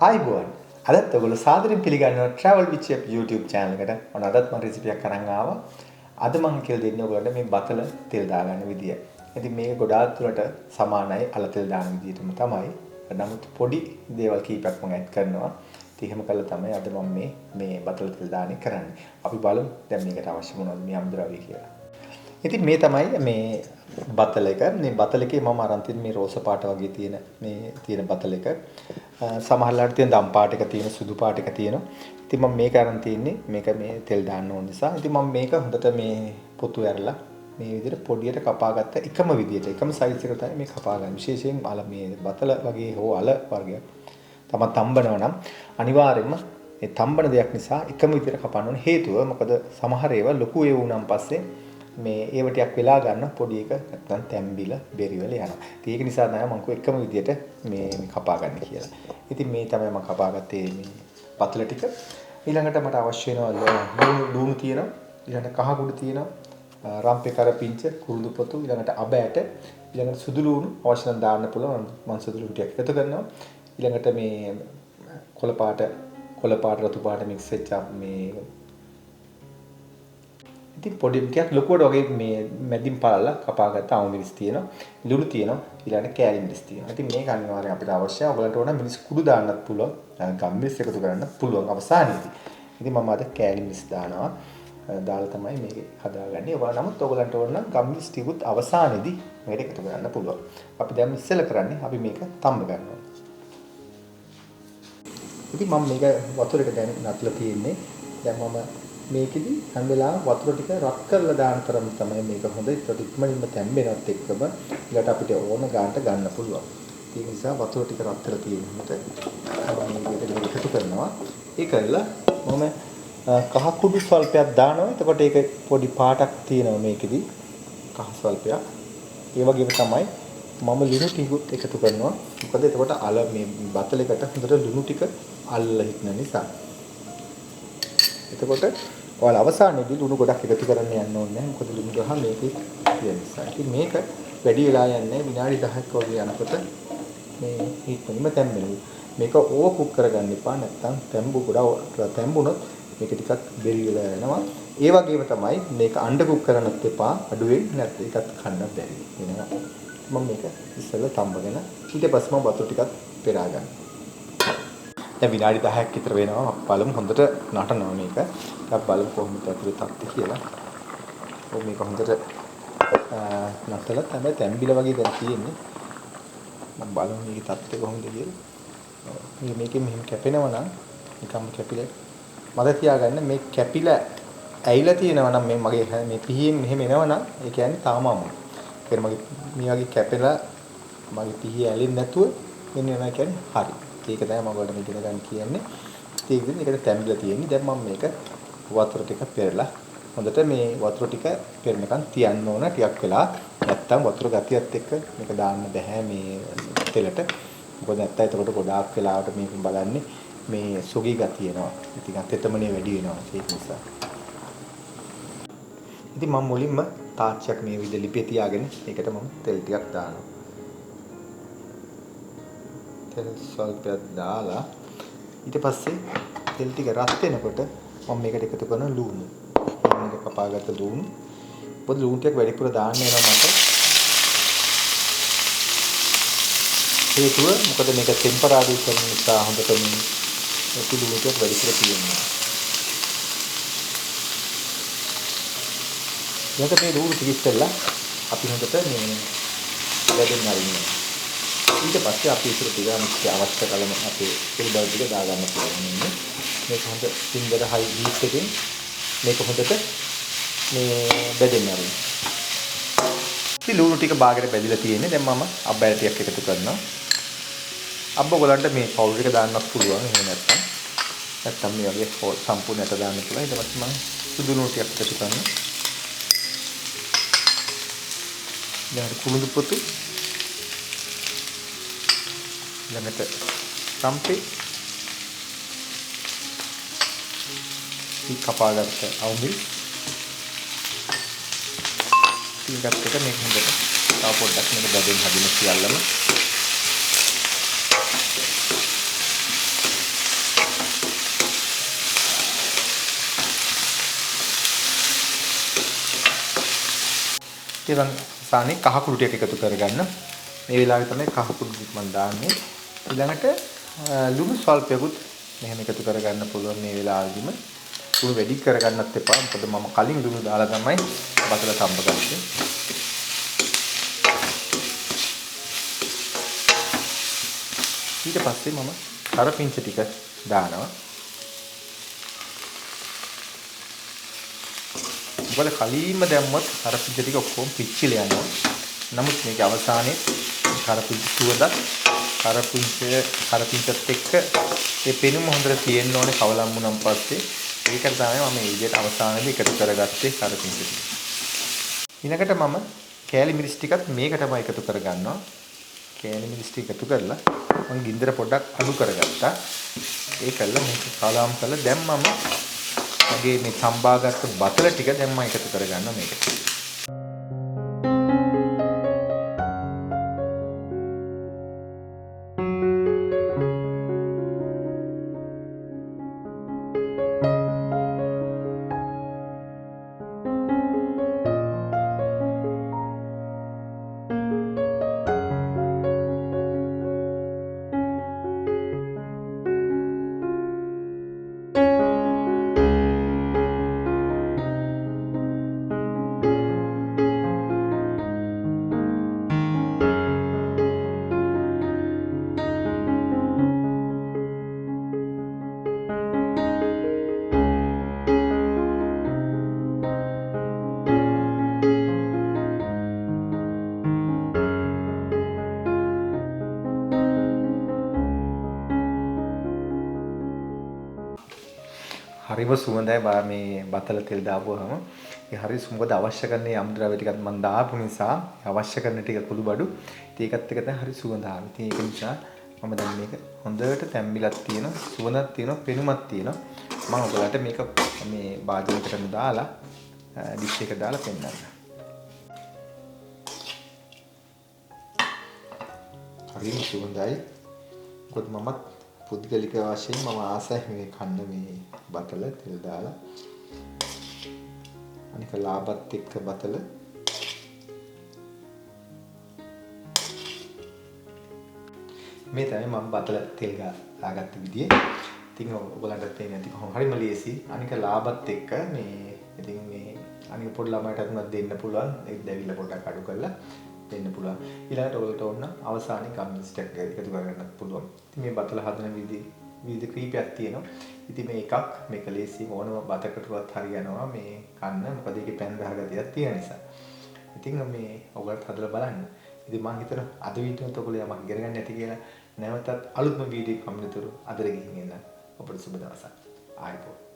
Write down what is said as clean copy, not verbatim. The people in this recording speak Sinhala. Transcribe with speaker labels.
Speaker 1: ආයිබෝන් අදත් ඔයගොල්ලෝ සාදරයෙන් පිළිගන්නවා travel with chef YouTube channel එකට. ඔන්න අදත් මම රෙසිපි එකක් අරන් ආවා. අද මම කියලා දෙන්නේ ඔයගොල්ලන්ට මේ බතල තෙල් දාගන්න විදිය. ඉතින් මේක ගොඩාක් දුරට සමානයි අල තෙල් දාන විදියටම තමයි. නමුත් පොඩි දේවල් කීපයක් මම ඇඩ් කරනවා. ඉතින් එහෙම කළා තමයි අද මම මේ බතල තෙල් දාන්නේ කරන්නේ. අපි බලමු දැන් මේකට අවශ්‍ය මොනවද මේ අමුද්‍රව්‍ය කියලා. ඉතින් මේ තමයි මේ බතල එක. මේ බතල එකේ මම අරන් තියෙන මේ රෝස පාට වගේ තියෙන මේ තියෙන බතල එක. සමහරලාට තියෙන දම් පාට එක තියෙන සුදු පාට එක තියෙනවා. ඉතින් මම මේක අරන් තියන්නේ මේක මේ තෙල් දාන්න ඕන නිසා. ඉතින් මම මේක හොඳට මේ පොතු ඇරලා මේ විදිහට පොඩියට කපාගත්ත එකම විදිහට එකම සයිස් එක තමයි මේ කපා ගන්න. විශේෂයෙන් අල මේ බතල වගේ හෝ අල වර්ගයක් තමයි තම්බනවා නම් අනිවාර්යයෙන්ම මේ තම්බන දෙයක් නිසා එකම විදිහට කපන්න ඕන. හේතුව මොකද සමහර ඒවා ලොකු ඒ වුණාන් පස්සේ මේ ඒව ටිකක් වෙලා ගන්න පොඩි එක නැත්තම් තැම්බිල බෙරිවල යනවා. ඉතින් ඒක නිසා තමයි මම එකම විදියට මේ කපා ගන්න කියලා. ඉතින් මේ තමයි මම කපාගත්තේ මේ පතල ටික. ඊළඟට මට අවශ්‍ය වෙනවා ලුණු තියෙනවා. ඊළඟට කහ කුඩු තියෙනවා. රම්පේ කරපිංච කුරුඳු පොතු ඊළඟට අබ ඇට ඊළඟට සුදු ලුණු අවශ්‍ය නම් දාන්න පුළුවන්. මම සුදු ලුණු ටිකක් එකතු කරනවා. ඊළඟට මේ කොළ පාට රතු පාට මික්ස් වෙච්ච මේ ඉතින් පොඩි ටිකක් ලොකුවට වගේ මේ මැදින් පාලලා කපාගත්ත අවු මිරිස් තියෙනවා. ලුණු තියෙනවා. ඊළඟට කෑලි මිරිස් තියෙනවා. ඉතින් මේක අනිවාර්යෙන් අපිට අවශ්‍යයි. ඔයගලන්ට ඕන මිරිස් කුඩු දාන්නත් පුළුවන්. ගම් මිරිස් එකතු කරන්නත් පුළුවන් අවසානයේදී. ඉතින් මම අද කෑලි මිරිස් දානවා. දාලා තමයි මේක හදාගන්නේ. ඔයාලා නමුත් ඔයගලන්ට ඕන නම් ගම් මිරිස් ටිකුත් අවසානයේදී මේකට එකතු කරන්න පුළුවන්. අපි දැන් ඉස්සෙල්ලා කරන්නේ අපි මේක තම්බ ගන්නවා. ඉතින් මම මේක වතුරට දැන් නටලා තියෙන්නේ. දැන් මම මේකෙදි හැම වෙලාවෙම වතුර ටික රත් කරලා දාන තරම තමයි මේක හොඳ. ඒකට ඉක්මනින්ම තැම්බෙනත් එක්කම ඊට අපිට ඕන ගානට ගන්න පුළුවන්. ඒ නිසා වතුර ටික රත් කරලා තියෙන හින්දා මේකට එකතු කරනවා. ඒ කරලා මම කහ කුඩු ස්වල්පයක් දානවා. එතකොට ඒක පොඩි පාටක් තියෙනවා මේකෙදි. කහ ස්වල්පයක්. ඒ වගේම තමයි මම ලුණු ටිකුත් එකතු කරනවා. මොකද එතකොට අල මේ බතලයකට හොඳට ලුණු ටික අල්ලලා හිටන නිසා. එතකොට ඔයාලා අවසානයේදී ලුණු ගොඩක් එකතු කරන්න යන්න ඕනේ නැහැ. මොකද ලුණු ගහ මේකේ තියෙන නිසා. ඉතින් මේක වැඩි වෙලා යන්නේ විනාඩි 10ක් වගේ යනකොට මේ හිටෙන්න තැම්බෙනවා. මේක ඕව කුක් කරගන්න එපා. නැත්තම් තැම්බුනොත් මේක ටිකක් බෙරි වෙලා යනවා. ඒ වගේම තමයි මේක අණ්ඩ කුක් කරන්නත් එපා. අඩුවෙන් නැත්නම් ඒකත් කන්න බැරි වෙනවා. මම මේක ඉස්සෙල්ලා තම්බගෙන ඊට පස්සේ මම වතුර ටිකක් පෙරා ගන්නවා. දැන් විනාඩි 10ක් විතර වෙනවා. බලමු හොඳට නටනවා මේක. ටිකක් බලමු කොහොමද ඇතුලේ තත්ත්වය කියලා. මේක හොඳට නටලා තමයි තැම්බිලා වගේ දැන් තියෙන්නේ. මම බලමු මේකේ තත්ත්වය කොහොමද කියලා. මේකෙන් මෙහෙම කැපෙනවා නම් නිකම්ම කැපිලා මම තියාගන්න මේ කැපිලා ඇයිලා තියෙනවා නම් මේ මගේ මේ පිහියෙන් මෙහෙම එනවා නම් ඒ කියන්නේ තාම අමුයි. ඒ මගේ මේ වගේ කැපෙලා මගේ පිහිය ඇලෙන්නේ නැතුව මෙන්න යනවා කියන්නේ හරි. ඒක තමයි මම ඔයාලට ඉගෙන ගන්න කියන්නේ. ඒක විදිහට ඒකට තැම්බිලා තියෙන්නේ. දැන් මම මේක වතුර ටික පෙරලා හොඳට මේ වතුර ටික පෙරනකන් තියන්න ඕන ටිකක් වෙලා. නැත්තම් වතුර ගතියත් එක්ක මේක දාන්න බෑ මේ තෙලට. මොකද නැත්තම් එතකොට ගොඩාක් වෙලාවට මේක බලන්නේ මේ සුගී ගතිය එනවා. ඉතින් තෙතමනේ වැඩි වෙනවා ඒක නිසා. ඉතින් මම මුලින්ම තාච්චියක් මේ විදිහට ලිපේ තියාගෙන ඒකට මම තෙල් ටිකක් දානවා. තෙල් සල්පයක් දාලා ඊට පස්සේ තෙල් ටික රත් වෙනකොට මම මේකට එකතු කරන ලුණු. මේක කපාගත්ත ලුණු. පොඩි ලුණු ටික වැඩිපුර දාන්න වෙනවා මට. හේතුව මොකද මේක ටෙම්පරරි කරන නිසා හොඳට මේ ලුණු ටික වැඩිපුර තියෙනවා. ඊට මේ ලුණු ටික ඉස්සෙල්ලා අපි හොඳට මේ වැඩෙන්න අරින්නවා. ඊට පස්සේ අපි ඉතුරු ටික අවශ්‍ය කලම අපේ තෙල් බල් ටික දාගන්න පුළුවන්. මේක හොඳ සිංගර හයි හීට් එකකින් මේක හොඳට මේ බෙදෙන්න ආරම්භ. ඉතින් ලුණු ටික බාගෙට බෙදලා තියෙන්නේ. දැන් මම අබ්බැල ටිකක් එකතු කරනවා. අබ්බ ගලන්ට මේ පවුඩර් එක දාන්නත් පුළුවන්. එහෙම නැත්තම් මේ වගේ සම්පූර්ණයට දාන්න පුළුවන්. ඊට පස්සේ මම සුදු ලුණු ටිකක් එකතු කරනවා. දැන් කුළුදු පොතු ළඟට සම්පේ කපාගත්ත අවු මිරිස් ටිකක් එක මේක හොඳට තව පොඩ්ඩක් මේක බැදෙන්න හදින සියල්ලම ඊළඟ සානේ කහ කුඩු ටික එකතු කරගන්න. මේ වෙලාවේ තමයි කහ කුඩු ටික මම දාන්නේ. ඊළඟට ලුණු ස්වල්පයකුත් මෙහෙම එකතු කරගන්න පුළුවන් මේ වෙලාවෙදිම. ලුණු වැඩි කරගන්නත් එපා. මොකද මම කලින් ලුණු දාලා තමයි බතල තඹගත්තේ. ඊට පස්සේ මම කරපිංච ටික දානවා. මොකද කලින්ම දැම්මොත් කරපිංච ටික ඔක්කොම පිච්චිලා යනවා. නමුත් මේක අවසානයේ කරපිංච සුවඳත් කරපිංචත් එක්ක ඒ පෙනුම හොඳට තියෙන්න ඕනේ කවලම් වුණාන් පස්සේ. ඒකට තමයි මම මේ විදිහට අවසානයේදී එකතු කරගත්තේ කරපිංච ටික. ඊළඟට මම කෑලි මිරිස් ටිකත් මේකටම එකතු කරගන්නවා. කෑලි මිරිස් ටික එකතු කරලා මම ගින්දර පොඩ්ඩක් අඩු කරගත්තා. ඒ කළා මේක කලම් කරලා දැන් මම මගේ මේ සම්බාගත්ත බතල ටික දැන් මම එකතු කරගන්නවා මේකට. හරිම සුවඳයි මේ බතල තෙල් දාපුවාම. ඒ හරි සුවඳ අවශ්‍ය කරන යම් ද්‍රව්‍ය ටිකක් මම දාපු නිසා අවශ්‍ය කරන ටික කුළු බඩු. ඒකත් එක තමයි හරි සුවඳ ආවේ. ඉතින් ඒක නිසා මම දැන් මේක හොඳට තැම්බිලක් තියෙනවා, සුවඳක් තියෙනවා, පෙනුමක් තියෙනවා. මම ඔයාලට මේක මේ භාජනයකට දාලා ඩිෂ් එක දාලා පෙන්නන්න. හරිම සුවඳයි. මොකද මමත් පුද්ගලික වශයෙන් මම ආසයි මේ කන්න මේ බතල තෙල් දාලා. අනික ලාබත් එක්ක බතල. මේ තමයි මම බතල තෙල් දාගත්ත විදිය. ඉතින් ඔයගලන්ට තේරෙන්නේ නැති කොහොම හරිම ලේසි. අනික ලාබත් එක්ක මේ ඉතින් මේ අනික පොඩි ළමයිටත් උනත් දෙන්න පුළුවන්. ඒක දැවිල්ල පොඩ්ඩක් අඩු කරලා දෙන්න පුළුවන්. ඊළඟට ඔයගලට ඕන අවසානයේ කම්බිස් ටික එකතු කරගන්නත් පුළුවන්. ඉතින් මේ බතල හදන විවිධ කීපයක් තියෙනවා. ඉතින් මේ එකක් මේක ලේසියෙන් ඕනම බතකටවත් හරියනවා මේ කන්න. මොකද ඒකේ පැන් රහ ගතියක් තියෙන නිසා. ඉතින් මේ ඔයගලට හදලා බලන්න. ඉතින් මම හිතනවා අද වීඩියෝත් ඔයගොල්ලෝ යමක් ඉගෙන ගන්න ඇති කියලා. නැවතත් අලුත්ම වීඩියෝ එකක් කම්මිනතුරු අදට ගිහින් එන්න. ඔබට සුබ දවසක්. ආයිබෝන්.